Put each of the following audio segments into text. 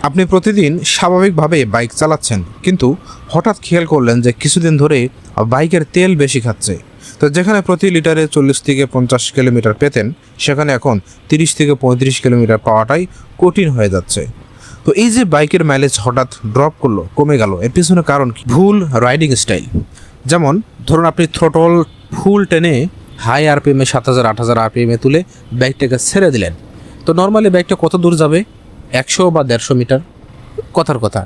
আপনি প্রতিদিন স্বাভাবিকভাবে বাইক চালাচ্ছেন, কিন্তু হঠাৎ খেয়াল করলেন যে কিছুদিন ধরে বাইকের তেল বেশি খাচ্ছে। তো যেখানে প্রতি লিটারে 40 থেকে 50 কিলোমিটার পেতেন, সেখানে এখন 30 থেকে 35 কিলোমিটার পাওয়াটাই কঠিন হয়ে যাচ্ছে। তো এই যে বাইকের মাইলেজ হঠাৎ ড্রপ করলো, কমে গেল, এর পিছনে কারণ কি? ভুল রাইডিং স্টাইল। যেমন ধরুন আপনি থ্রোটল ফুল টেনে হাই আরপিএমে 7000-8000 আরপিএমে তুলে বাইকটাকে ছেড়ে দিলেন। তো নর্মালি বাইকটা কত দূর যাবে? 100 বা 150 মিটার, কথার কথা।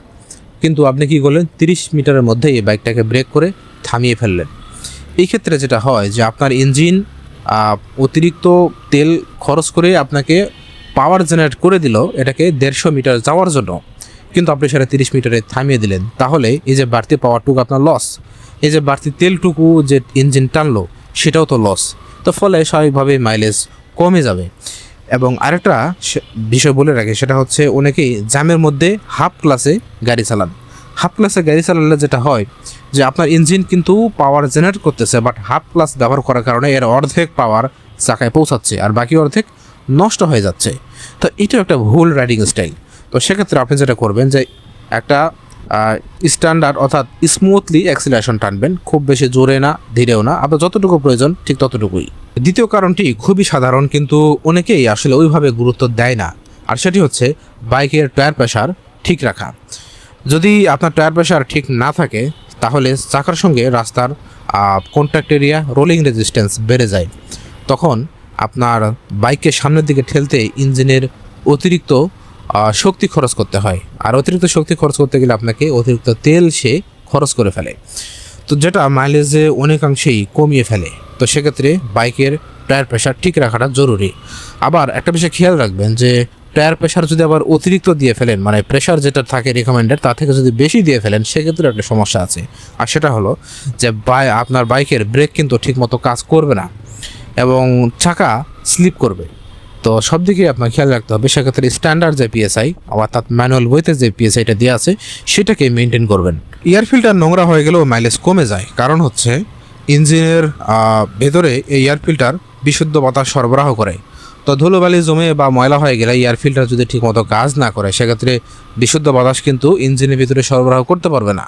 কিন্তু আপনি কি করলেন? 30 মিটারের মধ্যেই এই বাইকটাকে ব্রেক করে থামিয়ে ফেললেন। এই ক্ষেত্রে যেটা হয় যে আপনার ইঞ্জিন অতিরিক্ত তেল খরচ করে আপনাকে পাওয়ার জেনারেট করে দিল এটাকে 150 মিটার যাওয়ার জন্য, কিন্তু আপনি সেটা 30 মিটারে থামিয়ে দিলেন। তাহলে এই যে বাড়তি পাওয়ারটুকু আপনার লস, এই যে বাড়তি তেলটুকু যে ইঞ্জিন টানলো সেটাও তো লস। তো ফলে স্বাভাবিকভাবে মাইলেজ কমে যাবে। এবং আরেকটা বিষয় বলে রাখি, সেটা হচ্ছে অনেকেই জ্যামের মধ্যে হাফ ক্লাসে গাড়ি চালান। হাফ ক্লাসে গাড়ি চালালে যেটা হয় যে আপনার ইঞ্জিন কিন্তু পাওয়ার জেনারেট করতেছে, বাট হাফ ক্লাস ব্যবহার করার কারণে এর অর্ধেক পাওয়ার চাকায় পৌঁছাচ্ছে আর বাকি অর্ধেক নষ্ট হয়ে যাচ্ছে। তো এটা একটা ভুল রাইডিং স্টাইল। তো সেক্ষেত্রে আপনি যেটা করবেন যে একটা স্ট্যান্ডার্ড অর্থাৎ স্মুথলি অ্যাক্সিলারেশন টানবেন, খুব বেশি জোরে না, ধীরেও না, আপনার যতটুকু প্রয়োজন ঠিক ততটুকুই। দ্বিতীয় কারণটি খুবই সাধারণ, কিন্তু অনেকেই আসলে ওইভাবে গুরুত্ব দেয় না, আর সেটি হচ্ছে বাইকের টায়ার প্রেশার ঠিক রাখা। যদি আপনার টায়ার প্রেশার ঠিক না থাকে, তাহলে চাকার সঙ্গে রাস্তার কন্ট্যাক্ট এরিয়া, রোলিং রেজিস্ট্যান্স বেড়ে যায়। তখন আপনার বাইককে সামনের দিকে ঠেলতে ইঞ্জিনের অতিরিক্ত শক্তি খরচ করতে হয়, আর অতিরিক্ত শক্তি খরচ করতে গেলে আপনাকে অতিরিক্ত তেল সে খরচ করে ফেলে, তো যেটা মাইলেজে অনেকাংশেই কমিয়ে ফেলে। তো সেক্ষেত্রে বাইকের টায়ার প্রেশার ঠিক রাখাটা জরুরি। আবার একটা বিষয় খেয়াল রাখবেন যে টায়ার প্রেশার যদি আবার অতিরিক্ত দিয়ে ফেলেন, মানে প্রেশার যেটা থাকে রিকমেন্ডেড তার থেকে যদি বেশি দিয়ে ফেলেন, সেক্ষেত্রে একটা সমস্যা আছে। আর সেটা হলো যে আপনার বাইকের ব্রেক কিন্তু ঠিকমতো কাজ করবে না এবং চাকা স্লিপ করবে। তো সব দিকে আপনার খেয়াল রাখতে হবে। সেক্ষেত্রে স্ট্যান্ডার্ড যে পিএসআই অর্থাৎ ম্যানুয়াল ওয়েতে যে পিএসআইটা দেওয়া আছে সেটাকে মেনটেন করবেন। এয়ার ফিল্টার নোংরা হয়ে গেলেও মাইলেজ কমে যায়, কারণ হচ্ছে ইঞ্জিনের ভেতরে এই এয়ার ফিল্টার বিশুদ্ধ বাতাস সরবরাহ করে। তো ধুলোবালি জমে বা ময়লা হয়ে গেলে এয়ার ফিল্টার যদি ঠিকমতো কাজ না করে, সেক্ষেত্রে বিশুদ্ধ বাতাস কিন্তু ইঞ্জিনের ভিতরে সরবরাহ করতে পারবে না,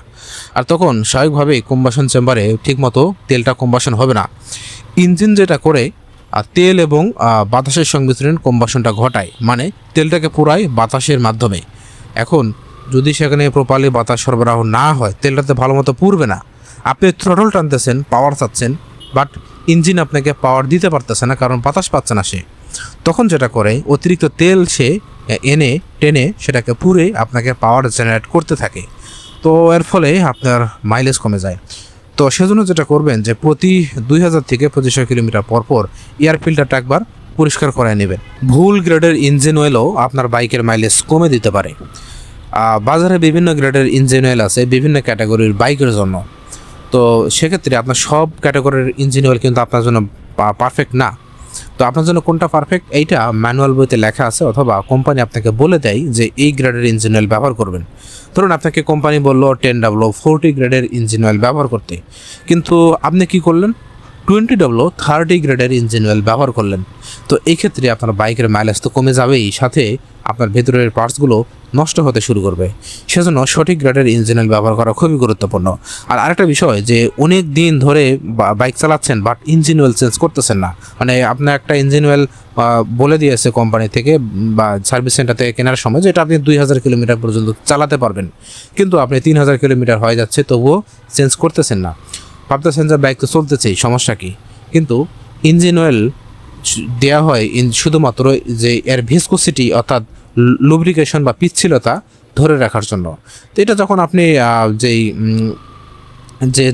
আর তখন স্বাভাবিকভাবেই কম্বাসন চেম্বারে ঠিকমতো তেলটা কম্বাসন হবে না। ইঞ্জিন যেটা করে তেল এবং বাতাসের সংমিশ্রণ কম্বাসনটা ঘটায়, মানে তেলটাকে পুরায় বাতাসের মাধ্যমে। এখন যদি সেখানে প্রপারলি বাতাস সরবরাহ না হয়, তেলটাতে ভালো মতো পুরবে না। আপনি থ্রটল টানতেছেন, পাওয়ার চাচ্ছেন, বাট ইঞ্জিন আপনাকে পাওয়ার দিতে পারতেছে না, কারণ বাতাস পাচ্ছে না সে। তখন যেটা করে অতিরিক্ত তেল সে টেনে সেটাকে পুরে আপনাকে পাওয়ার জেনারেট করতে থাকে। তো এর ফলে আপনার মাইলেজ কমে যায়। তো সেজন্য যেটা করবেন যে প্রতি 2000 থেকে 2500 কিলোমিটার পর এয়ার ফিল্টারটা একবার পরিষ্কার করে নেবেন। ভুল গ্রেডের ইঞ্জিন অয়েলও আপনার বাইকের মাইলেজ কমে দিতে পারে। বাজারে বিভিন্ন গ্রেডের ইঞ্জিন অয়েল আছে বিভিন্ন ক্যাটাগরির বাইকের জন্য। তো সেক্ষেত্রে আপনার সব ক্যাটাগরির ইঞ্জিন অয়েল কিন্তু আপনার জন্য পারফেক্ট না। তো আপনার জন্য কোনটা পারফেক্ট এইটা ম্যানুয়াল বইতে লেখা আছে, অথবা কোম্পানি আপনাকে বলে দেয় যে এই গ্রেডের ইঞ্জিন অয়েল ব্যবহার করবেন। ধরুন আপনাকে কোম্পানি বললো 10W40 গ্রেডের ইঞ্জিন অয়েল ব্যবহার করতে, কিন্তু আপনি কি করলেন? 20W30 গ্রেডের ইঞ্জিন অয়েল ব্যবহার করলেন। তো এই ক্ষেত্রে আপনার বাইকের মাইলেজ তো কমে যাবেই, সাথে আপনার ভেতরের পার্টসগুলো নষ্ট হতে শুরু করবে। সেজন্য সঠিক গ্রেডের ইঞ্জিন অয়েল ব্যবহার করা খুবই গুরুত্বপূর্ণ। আর আরেকটা বিষয় যে অনেক দিন ধরে বাইক চালাচ্ছেন বাট ইঞ্জিন অয়েল চেঞ্জ করতেছেন না, মানে আপনার একটা ইঞ্জিন অয়েল বলে দিয়েছে কোম্পানি থেকে বা সার্ভিস সেন্টার থেকে কেনার সময় যেটা আপনি 2000 কিলোমিটার পর্যন্ত চালাতে পারবেন, কিন্তু আপনি 3000 কিলোমিটার হয়ে যাচ্ছে তবুও চেঞ্জ করতেছেন না। ভাবতেছেন যে বাইক তো চলতেছেই, সমস্যা কি? কিন্তু ইঞ্জিন অয়েল দেওয়া হয় শুধুমাত্র যে এর ভিসকোসিটি অর্থাৎ লুব্রিকেশন বা পিচ্ছিলতা ধরে রাখার জন্য। তো এটা যখন আপনি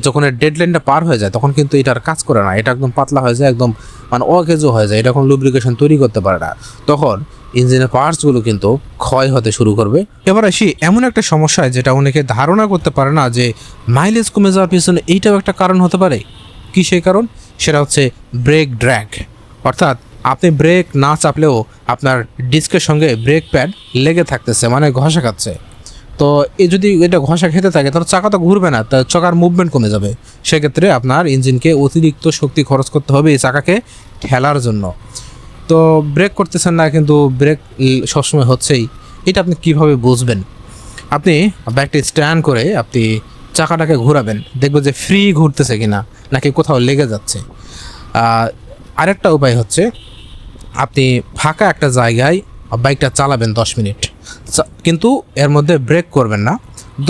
যখন ডেডলাইনটা পার হয়ে যায়, তখন কিন্তু এটা আর কাজ করে না, এটা একদম পাতলা হয়ে যায়, একদম মানে অকেজো হয়ে যায়, এটা কোনো লুব্রিকেশন তৈরি করতে পারে না। তখন ইঞ্জিনের পার্টসগুলো কিন্তু ক্ষয় হতে শুরু করবে। এবার আসি এমন একটা সমস্যায় যেটা অনেকে ধারণা করতে পারে না, যে মাইলেজ কমে যাওয়ার পিছনে এইটাও একটা কারণ হতে পারে। কি সেই কারণ? সেটা হচ্ছে ব্রেক ড্র্যাগ, অর্থাৎ আপনি ব্রেক না চাপলেও আপনার ডিস্কের সঙ্গে ব্রেক প্যাড লেগে থাকতেছে, মানে ঘষা খাচ্ছে। তো যদি এটা ঘষা খেতে থাকে তাহলে চাকা তো ঘুরবে না, তার চাকার মুভমেন্ট কমে যাবে। সেক্ষেত্রে আপনার ইঞ্জিনকে অতিরিক্ত শক্তি খরচ করতে হবে এই চাকাকে ঠেলার জন্য। তো ব্রেক করতেছেন না, কিন্তু ব্রেক সবসময় হচ্ছেই। এটা আপনি কিভাবে বুঝবেন? আপনি বাইকটা স্ট্যান্ড করে আপনি চাকাটাকে ঘোরাবেন, দেখবেন যে ফ্রি ঘুরতেছে কিনা নাকি কোথাও লেগে যাচ্ছে। আরেকটা উপায় হচ্ছে আপনি ফাঁকা একটা জায়গায় বাইকটা চালাবেন 10 মিনিট, কিন্তু এর মধ্যে ব্রেক করবেন না।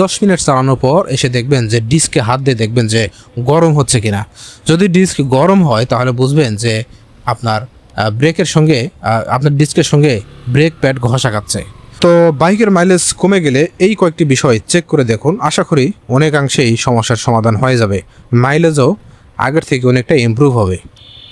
10 মিনিট চালানোর পর এসে দেখবেন যে ডিস্কে হাত দিয়ে দেখবেন যে গরম হচ্ছে কিনা। যদি ডিস্ক গরম হয় তাহলে বুঝবেন যে আপনার ব্রেকের সঙ্গে আপনার ডিস্কের সঙ্গে ব্রেক প্যাড ঘষা খাচ্ছে। তো বাইকের মাইলেজ কমে গেলে এই কয়েকটি বিষয় চেক করে দেখুন, আশা করি অনেকাংশেই সমস্যার সমাধান হয়ে যাবে, মাইলেজও আগের থেকে অনেকটা ইমপ্রুভ হবে।